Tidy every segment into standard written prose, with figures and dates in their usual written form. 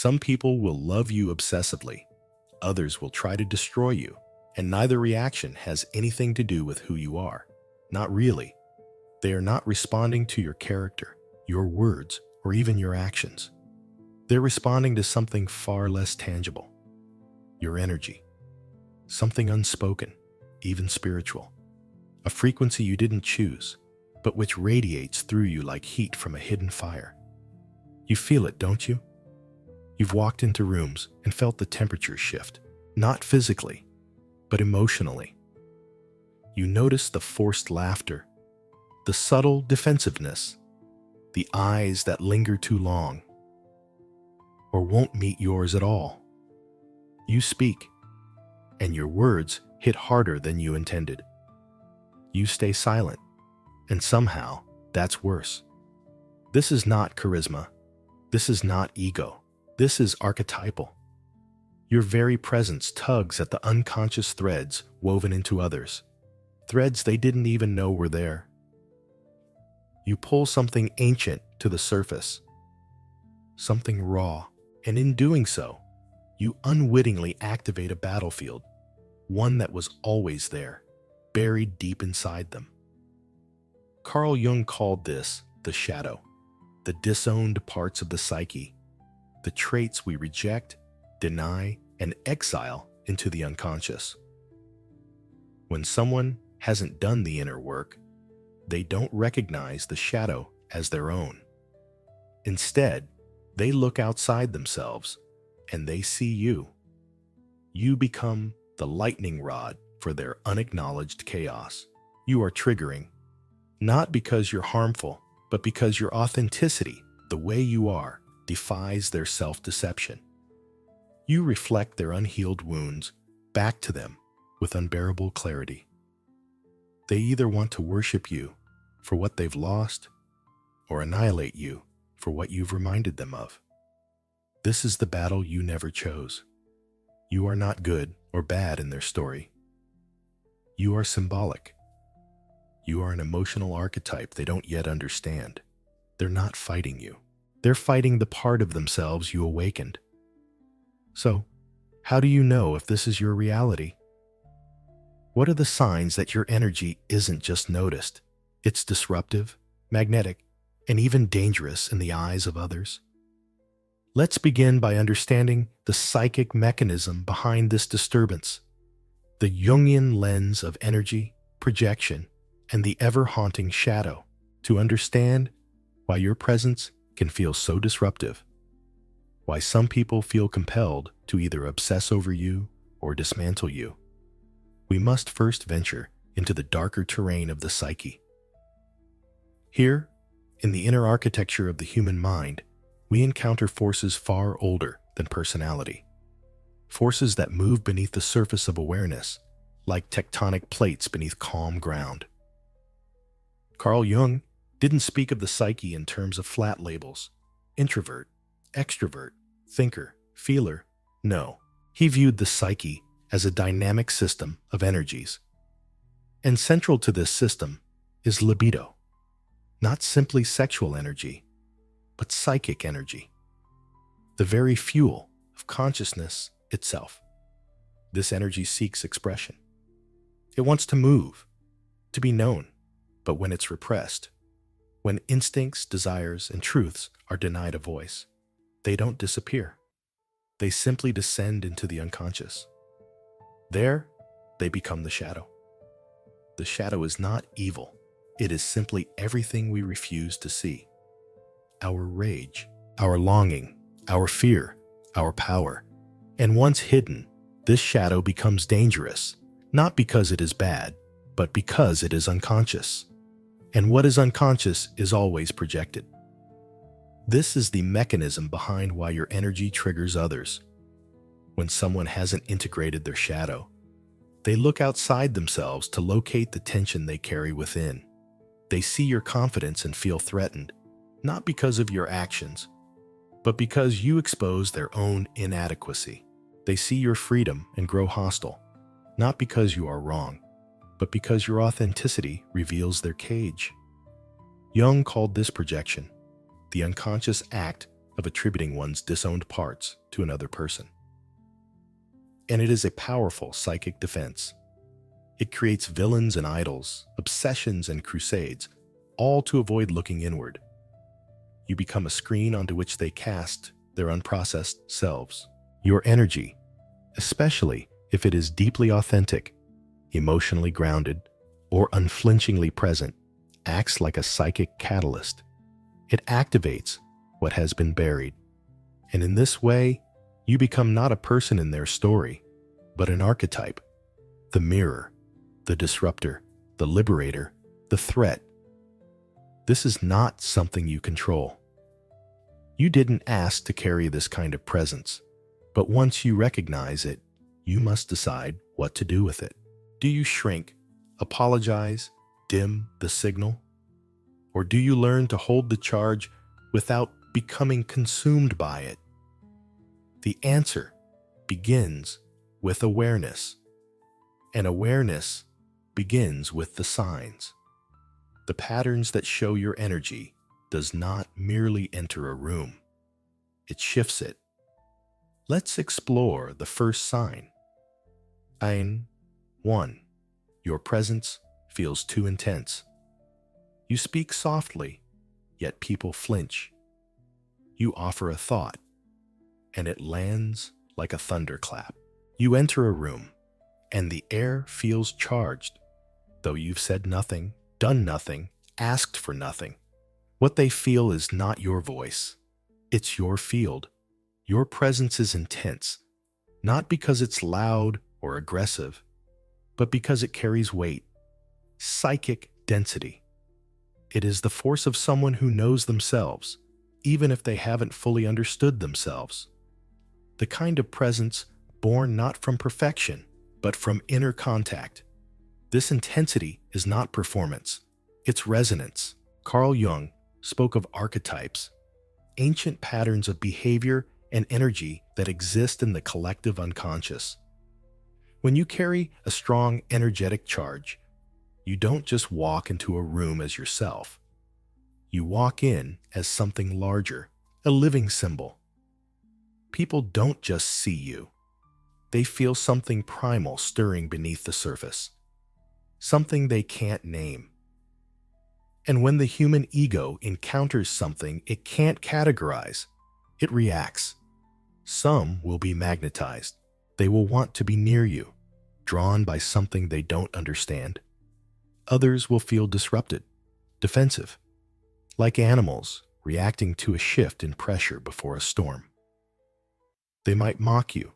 Some people will love you obsessively, others will try to destroy you, and neither reaction has anything to do with who you are. Not really. They are not responding to your character, your words, or even your actions. They're responding to something far less tangible. Your energy. Something unspoken, even spiritual. A frequency you didn't choose, but which radiates through you like heat from a hidden fire. You feel it, don't you? You've walked into rooms and felt the temperature shift, not physically, but emotionally. You notice the forced laughter, the subtle defensiveness, the eyes that linger too long, or won't meet yours at all. You speak, and your words hit harder than you intended. You stay silent, and somehow that's worse. This is not charisma. This is not ego. This is archetypal. Your very presence tugs at the unconscious threads woven into others, threads they didn't even know were there. You pull something ancient to the surface, something raw, and in doing so, you unwittingly activate a battlefield, one that was always there, buried deep inside them. Carl Jung called this the shadow, the disowned parts of the psyche, the traits we reject, deny, and exile into the unconscious. When someone hasn't done the inner work, they don't recognize the shadow as their own. Instead, they look outside themselves and they see you. You become the lightning rod for their unacknowledged chaos. You are triggering, not because you're harmful, but because your authenticity, the way you are, defies their self-deception. You reflect their unhealed wounds back to them with unbearable clarity. They either want to worship you for what they've lost or annihilate you for what you've reminded them of. This is the battle you never chose. You are not good or bad in their story. You are symbolic. You are an emotional archetype they don't yet understand. They're not fighting you. They're fighting the part of themselves you awakened. So, how do you know if this is your reality? What are the signs that your energy isn't just noticed? It's disruptive, magnetic, and even dangerous in the eyes of others. Let's begin by understanding the psychic mechanism behind this disturbance, the Jungian lens of energy, projection, and the ever-haunting shadow, to understand why your presence can feel so disruptive, why some people feel compelled to either obsess over you or dismantle you. We must first venture into the darker terrain of the psyche. Here, in the inner architecture of the human mind, we encounter forces far older than personality, forces that move beneath the surface of awareness, like tectonic plates beneath calm ground. Carl Jung didn't speak of the psyche in terms of flat labels, introvert, extrovert, thinker, feeler. No, he viewed the psyche as a dynamic system of energies. And central to this system is libido, not simply sexual energy, but psychic energy, the very fuel of consciousness itself. This energy seeks expression. It wants to move, to be known, but when it's repressed, when instincts, desires, and truths are denied a voice, they don't disappear. They simply descend into the unconscious. There, they become the shadow. The shadow is not evil. It is simply everything we refuse to see. Our rage, our longing, our fear, our power. And once hidden, this shadow becomes dangerous, not because it is bad, but because it is unconscious. And what is unconscious is always projected. This is the mechanism behind why your energy triggers others. When someone hasn't integrated their shadow, they look outside themselves to locate the tension they carry within. They see your confidence and feel threatened, not because of your actions, but because you expose their own inadequacy. They see your freedom and grow hostile, not because you are wrong, but because your authenticity reveals their cage. Jung called this projection the unconscious act of attributing one's disowned parts to another person. And it is a powerful psychic defense. It creates villains and idols, obsessions and crusades, all to avoid looking inward. You become a screen onto which they cast their unprocessed selves. Your energy, especially if it is deeply authentic, emotionally grounded, or unflinchingly present, acts like a psychic catalyst. It activates what has been buried. And in this way, you become not a person in their story, but an archetype, the mirror, the disruptor, the liberator, the threat. This is not something you control. You didn't ask to carry this kind of presence, but once you recognize it, you must decide what to do with it. Do you shrink, apologize, dim the signal? Or do you learn to hold the charge without becoming consumed by it? The answer begins with awareness, and awareness begins with the signs. The patterns that show your energy does not merely enter a room. It shifts it. Let's explore the first sign. 1. Your presence feels too intense. You speak softly, yet people flinch. You offer a thought, and it lands like a thunderclap. You enter a room, and the air feels charged, though you've said nothing, done nothing, asked for nothing. What they feel is not your voice. It's your field. Your presence is intense, not because it's loud or aggressive, but because it carries weight, psychic density. It is the force of someone who knows themselves, even if they haven't fully understood themselves. The kind of presence born not from perfection, but from inner contact. This intensity is not performance, it's resonance. Carl Jung spoke of archetypes, ancient patterns of behavior and energy that exist in the collective unconscious. When you carry a strong energetic charge, you don't just walk into a room as yourself. You walk in as something larger, a living symbol. People don't just see you. They feel something primal stirring beneath the surface, something they can't name. And when the human ego encounters something it can't categorize, it reacts. Some will be magnetized. They will want to be near you, drawn by something they don't understand. Others will feel disrupted, defensive, like animals reacting to a shift in pressure before a storm. They might mock you,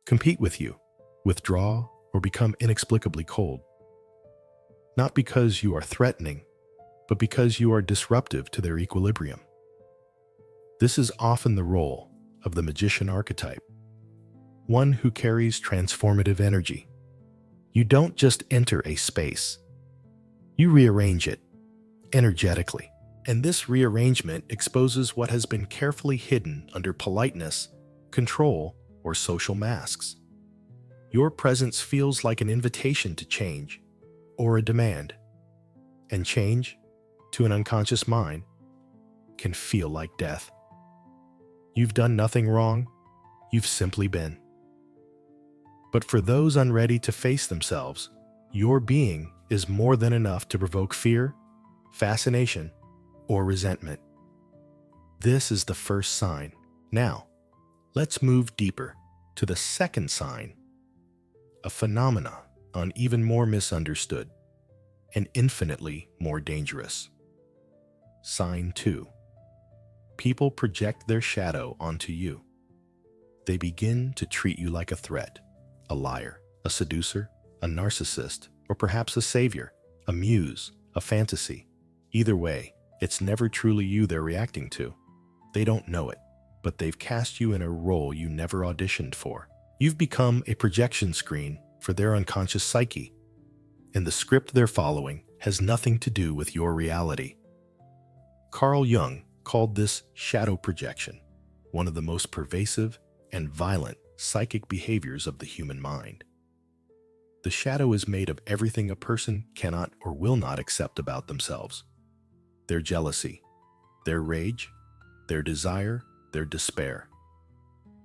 compete with you, withdraw, or become inexplicably cold. Not because you are threatening, but because you are disruptive to their equilibrium. This is often the role of the magician archetype, one who carries transformative energy. You don't just enter a space, you rearrange it energetically. And this rearrangement exposes what has been carefully hidden under politeness, control, or social masks. Your presence feels like an invitation to change, or a demand. And change, to an unconscious mind, can feel like death. You've done nothing wrong, you've simply been. But for those unready to face themselves, your being is more than enough to provoke fear, fascination, or resentment. This is the first sign. Now, let's move deeper to the second sign, a phenomena even more misunderstood and infinitely more dangerous. Sign 2. People project their shadow onto you. They begin to treat you like a threat, a liar, a seducer, a narcissist, or perhaps a savior, a muse, a fantasy. Either way, it's never truly you they're reacting to. They don't know it, but they've cast you in a role you never auditioned for. You've become a projection screen for their unconscious psyche, and the script they're following has nothing to do with your reality. Carl Jung called this shadow projection, one of the most pervasive and violent psychic behaviors of the human mind. The shadow is made of everything a person cannot or will not accept about themselves. Their jealousy, their rage, their desire, their despair.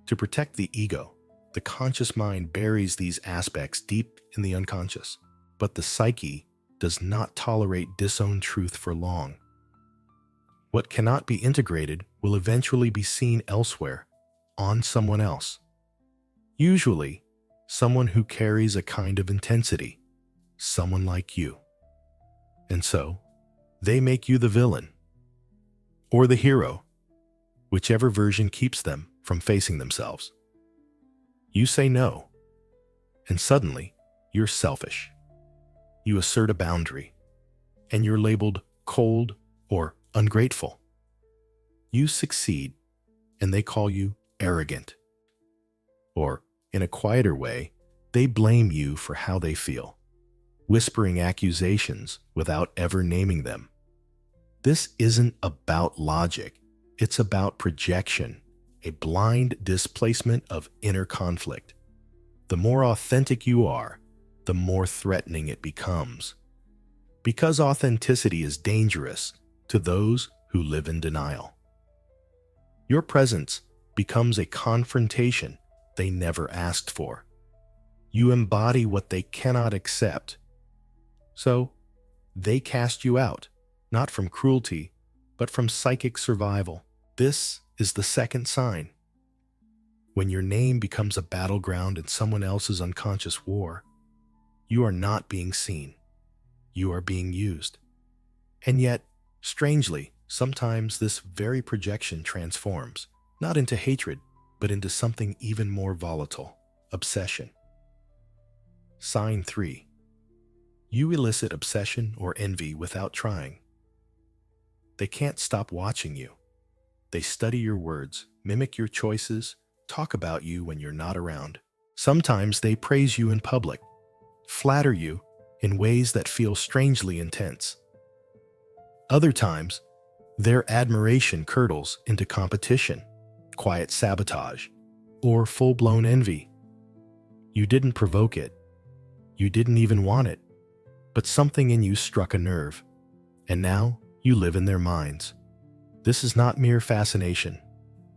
To protect the ego, the conscious mind buries these aspects deep in the unconscious, but the psyche does not tolerate disowned truth for long. What cannot be integrated will eventually be seen elsewhere, on someone else. Usually, someone who carries a kind of intensity, someone like you. And so, they make you the villain, or the hero, whichever version keeps them from facing themselves. You say no, and suddenly, you're selfish. You assert a boundary, and you're labeled cold or ungrateful. You succeed, and they call you arrogant. Or, in a quieter way, they blame you for how they feel, whispering accusations without ever naming them. This isn't about logic, it's about projection, a blind displacement of inner conflict. The more authentic you are, the more threatening it becomes. Because authenticity is dangerous to those who live in denial. Your presence becomes a confrontation they never asked for. You embody what they cannot accept. So, they cast you out, not from cruelty, but from psychic survival. This is the second sign. When your name becomes a battleground in someone else's unconscious war, you are not being seen. You are being used. And yet, strangely, sometimes this very projection transforms, not into hatred, but into something even more volatile, obsession. Sign 3. You elicit obsession or envy without trying. They can't stop watching you. They study your words, mimic your choices, talk about you when you're not around. Sometimes they praise you in public, flatter you in ways that feel strangely intense. Other times, their admiration curdles into competition, quiet sabotage, or full-blown envy. You didn't provoke it. You didn't even want it. But something in you struck a nerve, and now you live in their minds. This is not mere fascination.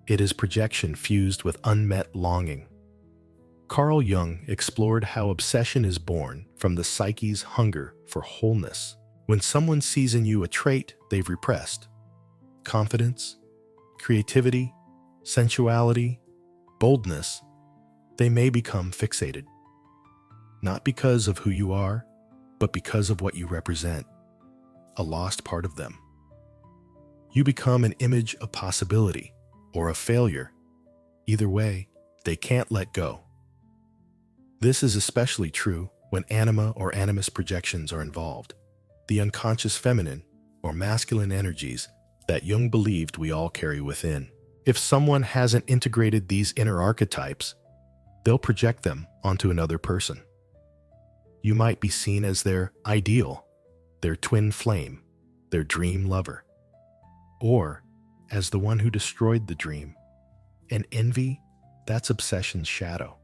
It is projection fused with unmet longing. Carl Jung explored how obsession is born from the psyche's hunger for wholeness. When someone sees in you a trait they've repressed, confidence, creativity, sensuality, boldness, they may become fixated. Not because of who you are, but because of what you represent, a lost part of them. You become an image of possibility or a failure. Either way, they can't let go. This is especially true when anima or animus projections are involved, the unconscious feminine or masculine energies that Jung believed we all carry within. If someone hasn't integrated these inner archetypes, they'll project them onto another person. You might be seen as their ideal, their twin flame, their dream lover, or as the one who destroyed the dream. And envy, that's obsession's shadow.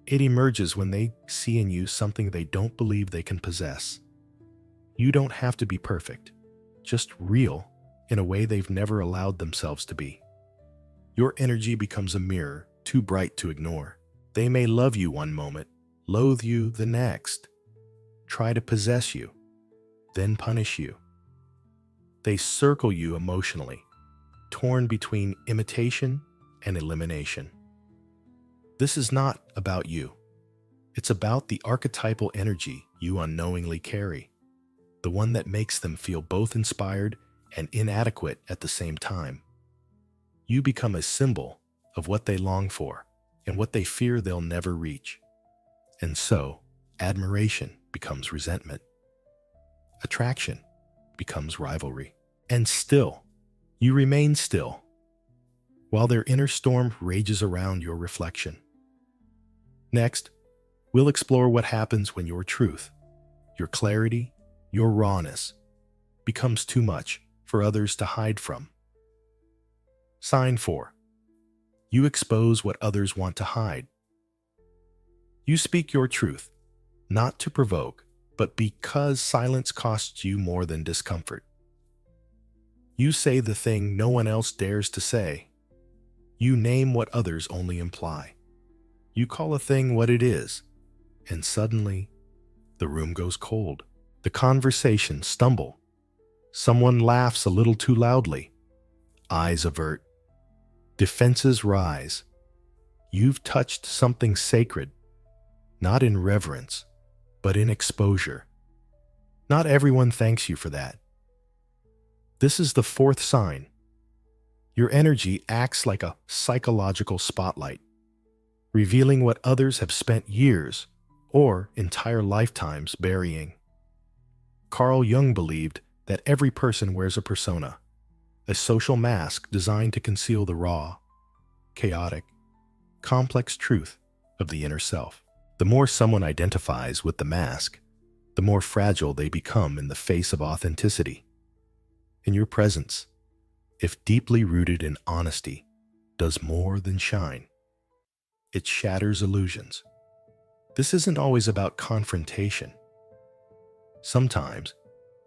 It emerges when they see in you something they don't believe they can possess. You don't have to be perfect, just real in a way they've never allowed themselves to be. Your energy becomes a mirror too bright to ignore. They may love you one moment, loathe you the next, try to possess you, then punish you. They circle you emotionally, torn between imitation and elimination. This is not about you. It's about the archetypal energy you unknowingly carry, the one that makes them feel both inspired and inadequate at the same time. You become a symbol of what they long for and what they fear they'll never reach. And so, admiration becomes resentment. Attraction becomes rivalry. And still, you remain still, while their inner storm rages around your reflection. Next, we'll explore what happens when your truth, your clarity, your rawness becomes too much for others to hide from. Sign 4. You expose what others want to hide. You speak your truth, not to provoke, but because silence costs you more than discomfort. You say the thing no one else dares to say, You name what others only imply. You call a thing what it is, and suddenly the room goes cold. The conversation stumble. Someone laughs a little too loudly. Eyes avert. Defenses rise. You've touched something sacred, not in reverence, but in exposure. Not everyone thanks you for that. This is the fourth sign. Your energy acts like a psychological spotlight, revealing what others have spent years or entire lifetimes burying. Carl Jung believed that every person wears a persona, a social mask designed to conceal the raw, chaotic, complex truth of the inner self. The more someone identifies with the mask, the more fragile they become in the face of authenticity. In your presence, if deeply rooted in honesty, does more than shine. It shatters illusions. This isn't always about confrontation. Sometimes,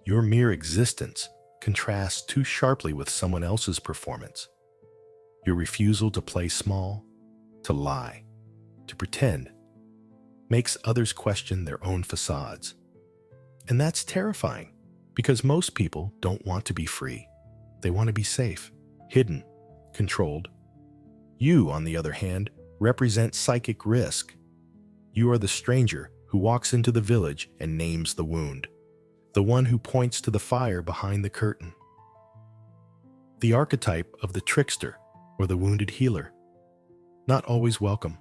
your mere existence contrasts too sharply with someone else's performance. Your refusal to play small, to lie, to pretend, makes others question their own facades. And that's terrifying, because most people don't want to be free. They want to be safe, hidden, controlled. You, on the other hand, represent psychic risk. You are the stranger who walks into the village and names the wound, the one who points to the fire behind the curtain. The archetype of the trickster or the wounded healer. Not always welcome,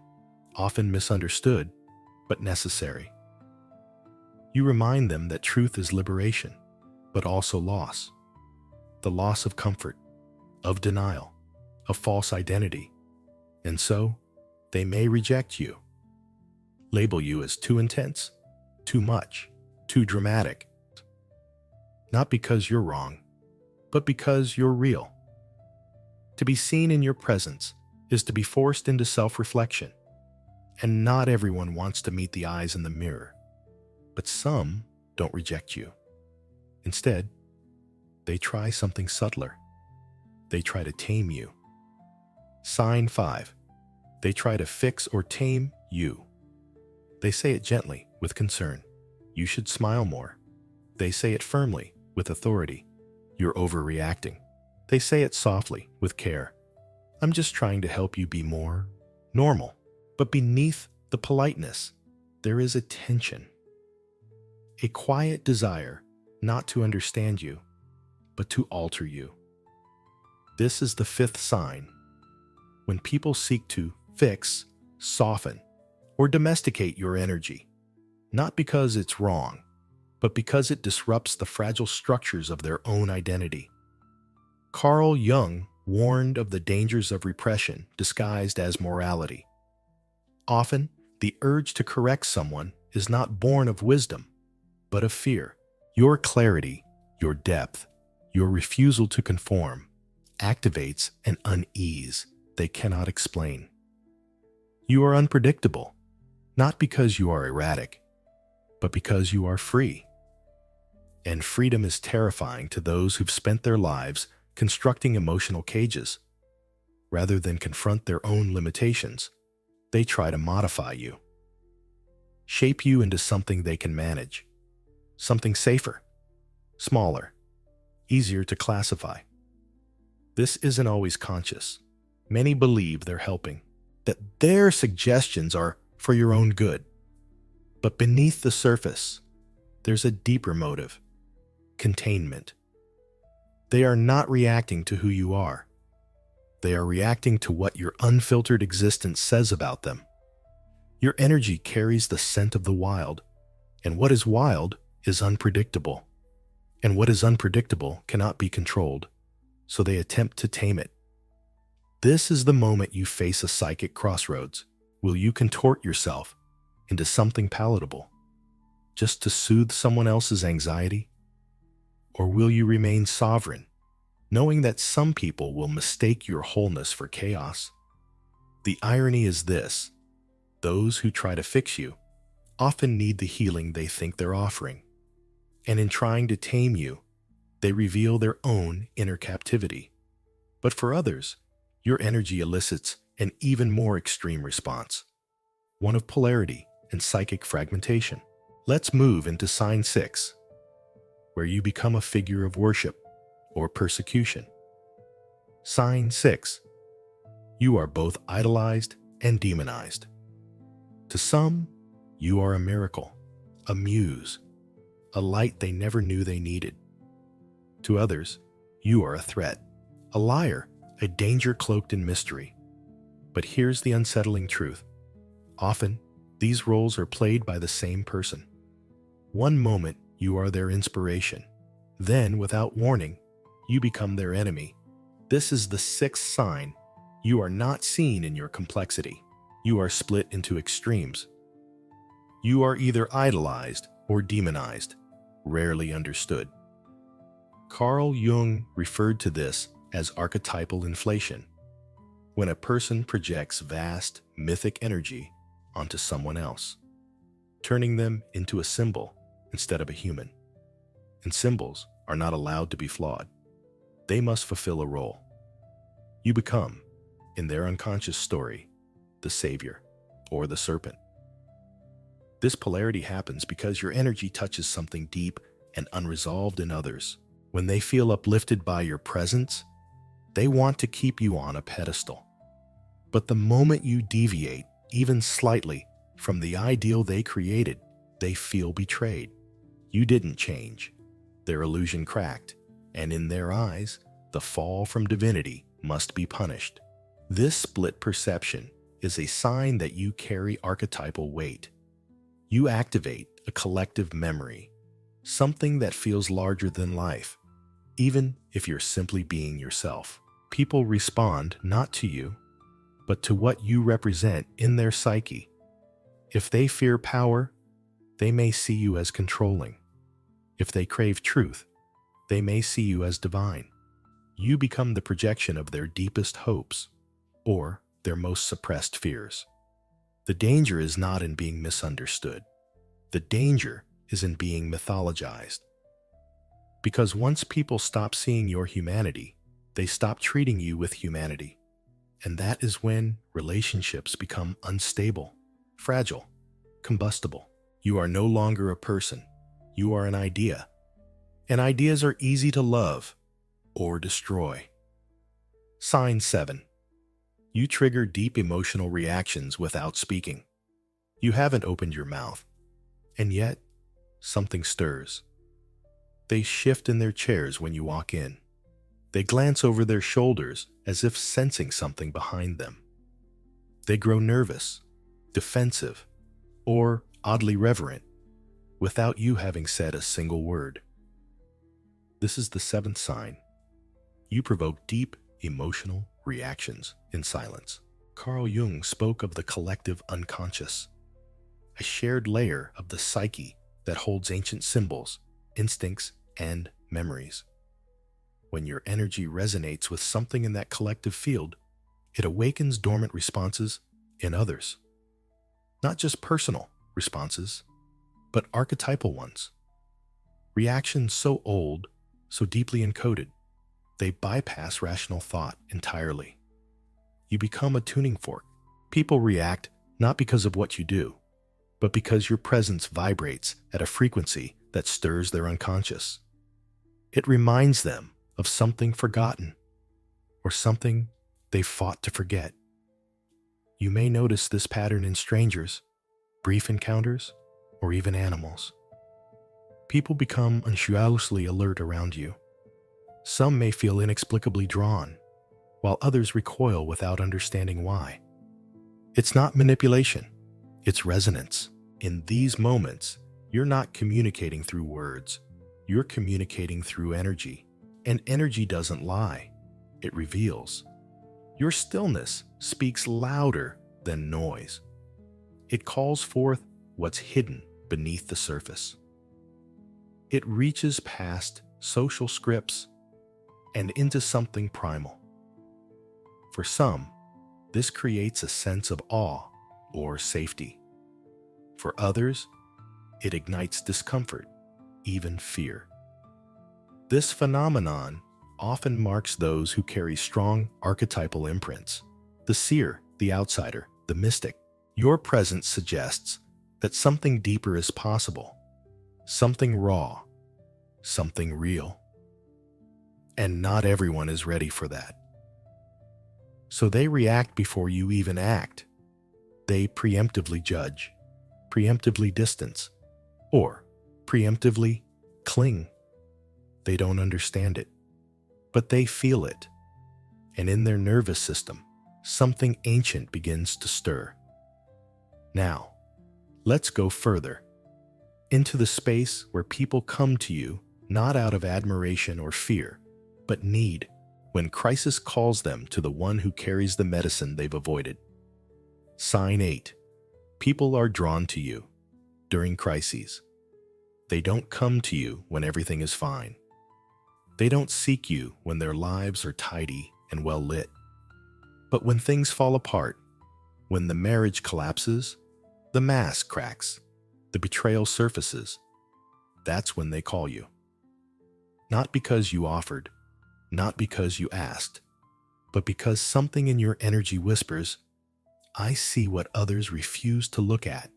often misunderstood, but necessary. You remind them that truth is liberation, but also loss. The loss of comfort, of denial, of false identity. And so, they may reject you, label you as too intense, too much, too dramatic. Not because you're wrong, but because you're real. To be seen in your presence is to be forced into self-reflection. And not everyone wants to meet the eyes in the mirror, but some don't reject you. Instead, they try something subtler. They try to tame you. Sign 5. They try to fix or tame you. They say it gently, with concern. You should smile more. They say it firmly, with authority. You're overreacting. They say it softly, with care. I'm just trying to help you be more normal. But beneath the politeness, there is a tension. A quiet desire not to understand you, but to alter you. This is the fifth sign. When people seek to fix, soften, or domesticate your energy, not because it's wrong, but because it disrupts the fragile structures of their own identity. Carl Jung warned of the dangers of repression disguised as morality. Often, the urge to correct someone is not born of wisdom, but of fear. Your clarity, your depth, your refusal to conform activates an unease they cannot explain. You are unpredictable, not because you are erratic, but because you are free. And freedom is terrifying to those who've spent their lives constructing emotional cages. Rather than confront their own limitations, they try to modify you, shape you into something they can manage, something safer, smaller, easier to classify. This isn't always conscious. Many believe they're helping, that their suggestions are for your own good. But beneath the surface, there's a deeper motive: containment. They are not reacting to who you are. They are reacting to what your unfiltered existence says about them. Your energy carries the scent of the wild, and what is wild is unpredictable. And what is unpredictable cannot be controlled, so they attempt to tame it. This is the moment you face a psychic crossroads. Will you contort yourself into something palatable, just to soothe someone else's anxiety? Or will you remain sovereign, knowing that some people will mistake your wholeness for chaos? The irony is this: those who try to fix you often need the healing they think they're offering. And in trying to tame you, they reveal their own inner captivity. But for others, your energy elicits an even more extreme response, one of polarity and psychic fragmentation. Let's move into sign 6, where you become a figure of worship or persecution. Sign 6. You are both idolized and demonized. To some, you are a miracle, a muse, a light they never knew they needed. To others, you are a threat, a liar, a danger cloaked in mystery. But here's the unsettling truth. Often, these roles are played by the same person. One moment, you are their inspiration. Then, without warning, you become their enemy. This is the 6th sign. You are not seen in your complexity. You are split into extremes. You are either idolized or demonized, rarely understood. Carl Jung referred to this as archetypal inflation, when a person projects vast, mythic energy onto someone else, turning them into a symbol instead of a human. And symbols are not allowed to be flawed. They must fulfill a role. You become, in their unconscious story, the savior or the serpent. This polarity happens because your energy touches something deep and unresolved in others. When they feel uplifted by your presence, they want to keep you on a pedestal. But the moment you deviate, even slightly, from the ideal they created, they feel betrayed. You didn't change. Their illusion cracked, and in their eyes, the fall from divinity must be punished. This split perception is a sign that you carry archetypal weight. You activate a collective memory, something that feels larger than life, even if you're simply being yourself. People respond not to you, but to what you represent in their psyche. If they fear power, they may see you as controlling. If they crave truth, they may see you as divine. You become the projection of their deepest hopes or their most suppressed fears. The danger is not in being misunderstood. The danger is in being mythologized. Because once people stop seeing your humanity, they stop treating you with humanity. And that is when relationships become unstable, fragile, combustible. You are no longer a person. You are an idea. And ideas are easy to love or destroy. Sign 7. You trigger deep emotional reactions without speaking. You haven't opened your mouth, and yet something stirs. They shift in their chairs when you walk in. They glance over their shoulders as if sensing something behind them. They grow nervous, defensive, or oddly reverent, without you having said a single word. This is the 7th sign. You provoke deep emotional reactions in silence. Carl Jung spoke of the collective unconscious, a shared layer of the psyche that holds ancient symbols, instincts, and memories. When your energy resonates with something in that collective field, it awakens dormant responses in others. Not just personal responses, but archetypal ones. Reactions so old, so deeply encoded, they bypass rational thought entirely. You become a tuning fork. People react not because of what you do, but because your presence vibrates at a frequency that stirs their unconscious. It reminds them of something forgotten or something they fought to forget. You may notice this pattern in strangers, brief encounters, or even animals. People become anxiously alert around you. Some may feel inexplicably drawn, while others recoil without understanding why. It's not manipulation, it's resonance. In these moments, you're not communicating through words, you're communicating through energy. And energy doesn't lie, it reveals. Your stillness speaks louder than noise. It calls forth what's hidden beneath the surface. It reaches past social scripts and into something primal. For some, this creates a sense of awe or safety. For others, it ignites discomfort, even fear. This phenomenon often marks those who carry strong archetypal imprints. The seer, the outsider, the mystic. Your presence suggests that something deeper is possible, something raw, something real. And not everyone is ready for that. So they react before you even act. They preemptively judge, preemptively distance, or preemptively cling. They don't understand it, but they feel it. And in their nervous system, something ancient begins to stir. Now, let's go further, into the space where people come to you not out of admiration or fear, but need, when crisis calls them to the one who carries the medicine they've avoided. Sign 8. People are drawn to you during crises. They don't come to you when everything is fine. They don't seek you when their lives are tidy and well lit. But when things fall apart, when the marriage collapses, the mask cracks, the betrayal surfaces, that's when they call you. Not because you offered, not because you asked, but because something in your energy whispers, I see what others refuse to look at.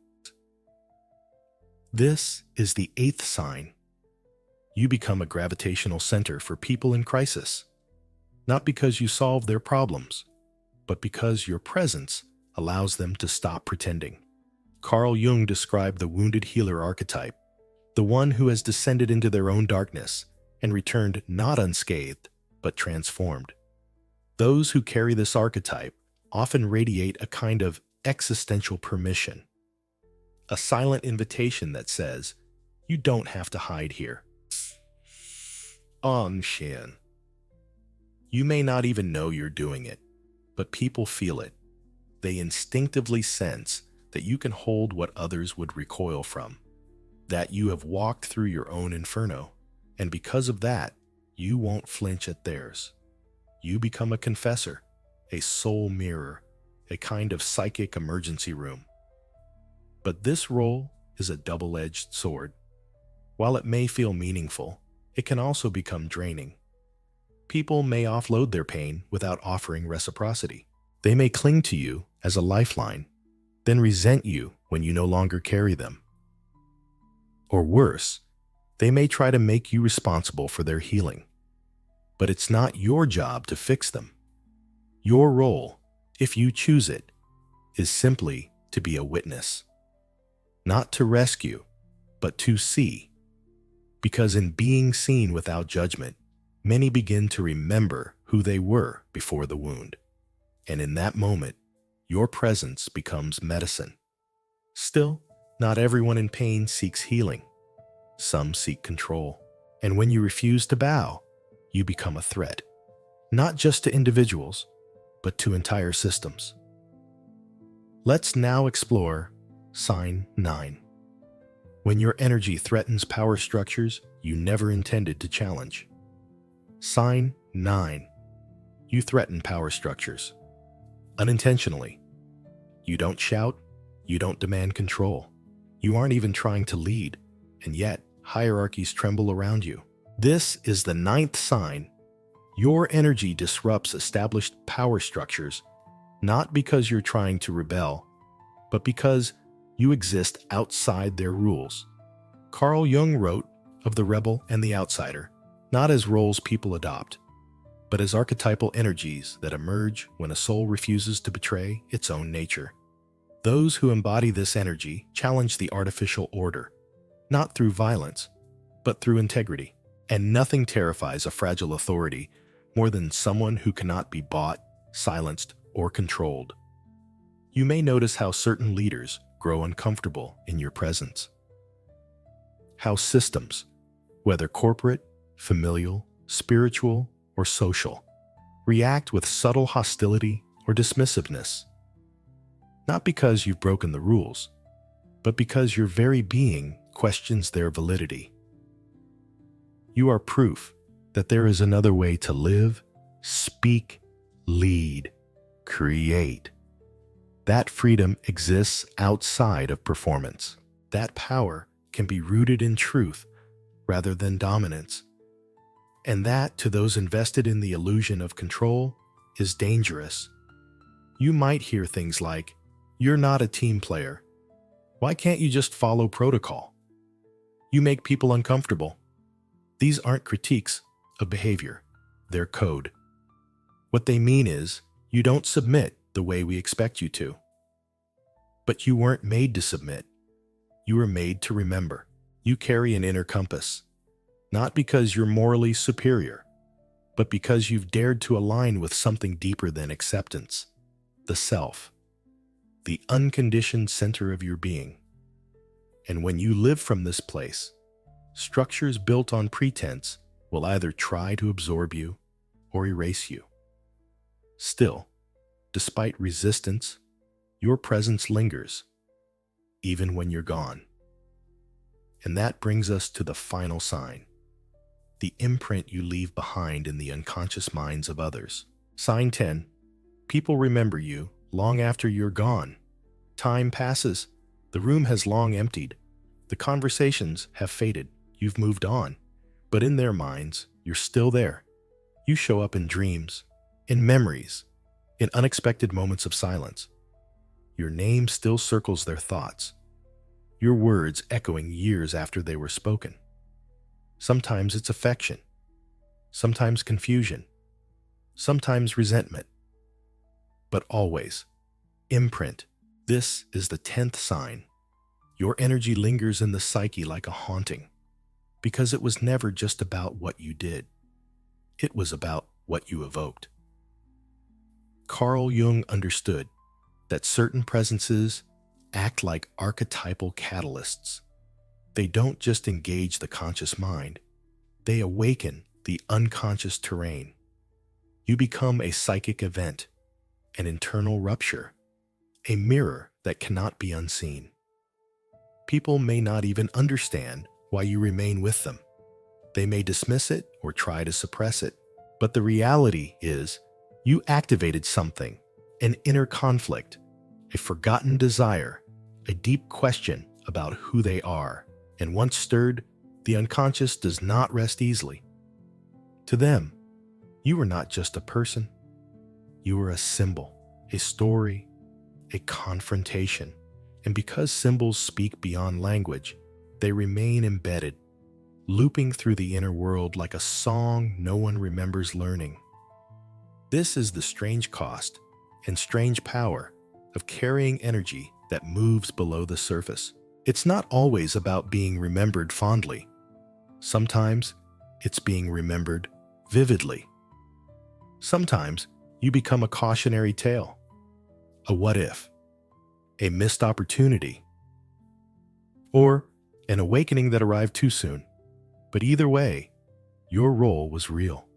This is the 8th sign. You become a gravitational center for people in crisis, not because you solve their problems, but because your presence allows them to stop pretending. Carl Jung described the wounded healer archetype, the one who has descended into their own darkness and returned not unscathed, but transformed. Those who carry this archetype often radiate a kind of existential permission, a silent invitation that says, you don't have to hide here. On Shan. You may not even know you're doing it, but people feel it. They instinctively sense that you can hold what others would recoil from, that you have walked through your own inferno, and because of that, you won't flinch at theirs. You become a confessor, a soul mirror, a kind of psychic emergency room. But this role is a double-edged sword. While it may feel meaningful, it can also become draining. People may offload their pain without offering reciprocity. They may cling to you as a lifeline, then resent you when you no longer carry them. Or worse, they may try to make you responsible for their healing. But it's not your job to fix them. Your role, if you choose it, is simply to be a witness. Not to rescue, but to see. Because in being seen without judgment, many begin to remember who they were before the wound. And in that moment, your presence becomes medicine. Still, not everyone in pain seeks healing. Some seek control. And when you refuse to bow, you become a threat. Not just to individuals, but to entire systems. Let's now explore sign 9. When your energy threatens power structures you never intended to challenge. Sign 9. You threaten power structures. Unintentionally. You don't shout. You don't demand control. You aren't even trying to lead, and yet hierarchies tremble around you. This is the 9th sign. Your energy disrupts established power structures, not because you're trying to rebel, but because you exist outside their rules. Carl Jung wrote of the rebel and the outsider, not as roles people adopt, but as archetypal energies that emerge when a soul refuses to betray its own nature. Those who embody this energy challenge the artificial order, not through violence, but through integrity. And nothing terrifies a fragile authority more than someone who cannot be bought, silenced, or controlled. You may notice how certain leaders grow uncomfortable in your presence. How systems, whether corporate, familial, spiritual, or social, react with subtle hostility or dismissiveness. Not because you've broken the rules, but because your very being questions their validity. You are proof that there is another way to live, speak, lead, create. That freedom exists outside of performance. That power can be rooted in truth rather than dominance. And that, to those invested in the illusion of control, is dangerous. You might hear things like, "You're not a team player. Why can't you just follow protocol? You make people uncomfortable." These aren't critiques of behavior. They're code. What they mean is, you don't submit the way we expect you to. But you weren't made to submit. You were made to remember. You carry an inner compass, not because you're morally superior, but because you've dared to align with something deeper than acceptance, the self, the unconditioned center of your being. And when you live from this place, structures built on pretense will either try to absorb you or erase you. Still, despite resistance, your presence lingers, even when you're gone. And that brings us to the final sign, the imprint you leave behind in the unconscious minds of others. Sign 10. People remember you long after you're gone. Time passes. The room has long emptied. The conversations have faded. You've moved on. But in their minds, you're still there. You show up in dreams, in memories, in unexpected moments of silence. Your name still circles their thoughts, your words echoing years after they were spoken. Sometimes it's affection, sometimes confusion, sometimes resentment, but always imprint. This is the 10th sign. Your energy lingers in the psyche like a haunting, because it was never just about what you did. It was about what you evoked. Carl Jung understood that certain presences act like archetypal catalysts. They don't just engage the conscious mind, they awaken the unconscious terrain. You become a psychic event, an internal rupture, a mirror that cannot be unseen. People may not even understand why you remain with them. They may dismiss it or try to suppress it, but the reality is you activated something, an inner conflict, a forgotten desire, a deep question about who they are. And once stirred, the unconscious does not rest easily. To them, you were not just a person. You were a symbol, a story, a confrontation. And because symbols speak beyond language, they remain embedded, looping through the inner world like a song no one remembers learning. This is the strange cost and strange power of carrying energy that moves below the surface. It's not always about being remembered fondly. Sometimes it's being remembered vividly. Sometimes you become a cautionary tale, a what if, a missed opportunity, or an awakening that arrived too soon. But either way, your role was real.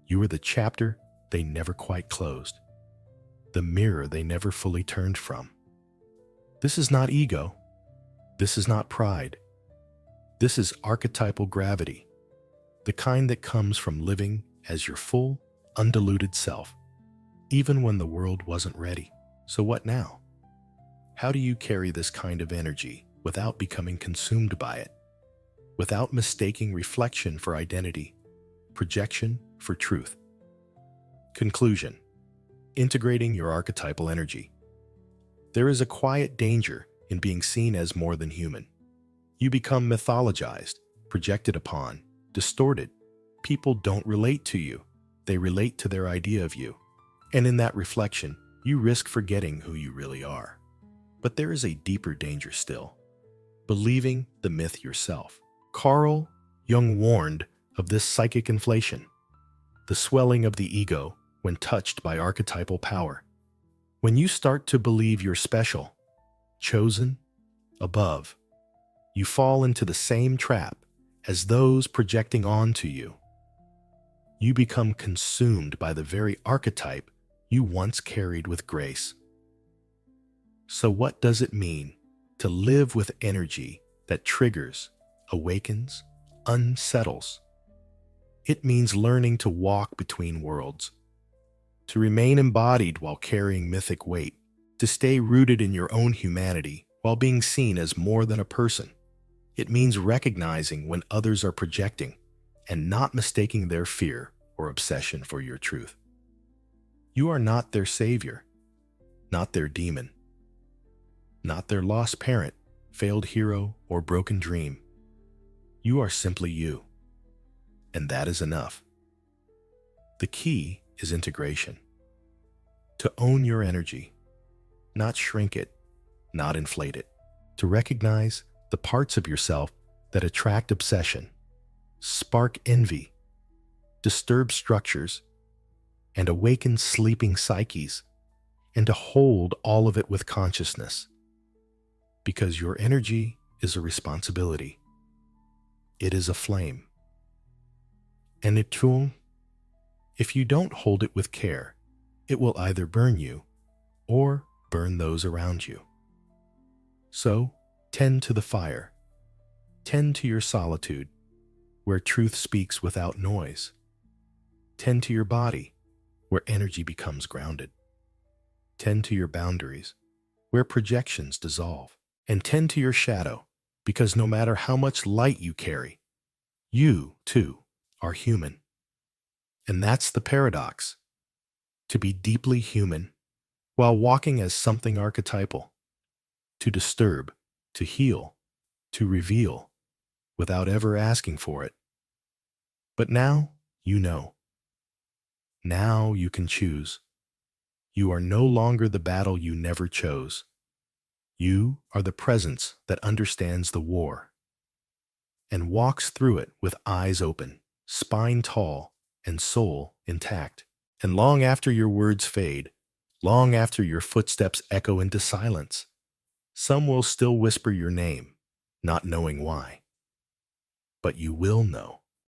You were the chapter they never quite closed, the mirror they never fully turned from. This is not ego. This is not pride. This is archetypal gravity, the kind that comes from living as your full, undiluted self, even when the world wasn't ready. So what now? How do you carry this kind of energy without becoming consumed by it, without mistaking reflection for identity, projection for truth? Conclusion: integrating your archetypal energy. There is a quiet danger in being seen as more than human. You become mythologized, projected upon, distorted. People don't relate to you. They relate to their idea of you. And in that reflection, you risk forgetting who you really are. But there is a deeper danger still: believing the myth yourself. Carl Jung warned of this psychic inflation, the swelling of the ego when touched by archetypal power. When you start to believe you're special, chosen, above, you fall into the same trap as those projecting onto you. You become consumed by the very archetype you once carried with grace. So what does it mean to live with energy that triggers, awakens, unsettles? It means learning to walk between worlds, to remain embodied while carrying mythic weight, to stay rooted in your own humanity while being seen as more than a person. It means recognizing when others are projecting and not mistaking their fear or obsession for your truth. You are not their savior, not their demon, not their lost parent, failed hero, or broken dream. You are simply you, and that is enough. The key is integration. To own your energy, not shrink it, not inflate it. To recognize the parts of yourself that attract obsession, spark envy, disturb structures, and awaken sleeping psyches, and to hold all of it with consciousness. Because your energy is a responsibility. It is a flame. And if you don't hold it with care, it will either burn you or burn those around you. So, tend to the fire. Tend to your solitude, where truth speaks without noise. Tend to your body, where energy becomes grounded. Tend to your boundaries, where projections dissolve. And tend to your shadow, because no matter how much light you carry, you, too, are human. And that's the paradox. To be deeply human, while walking as something archetypal. To disturb, to heal, to reveal, without ever asking for it. But now, you know. Now you can choose. You are no longer the battle you never chose. You are the presence that understands the war and walks through it with eyes open, spine tall, and soul intact. And long after your words fade, long after your footsteps echo into silence, some will still whisper your name, not knowing why. But you will know.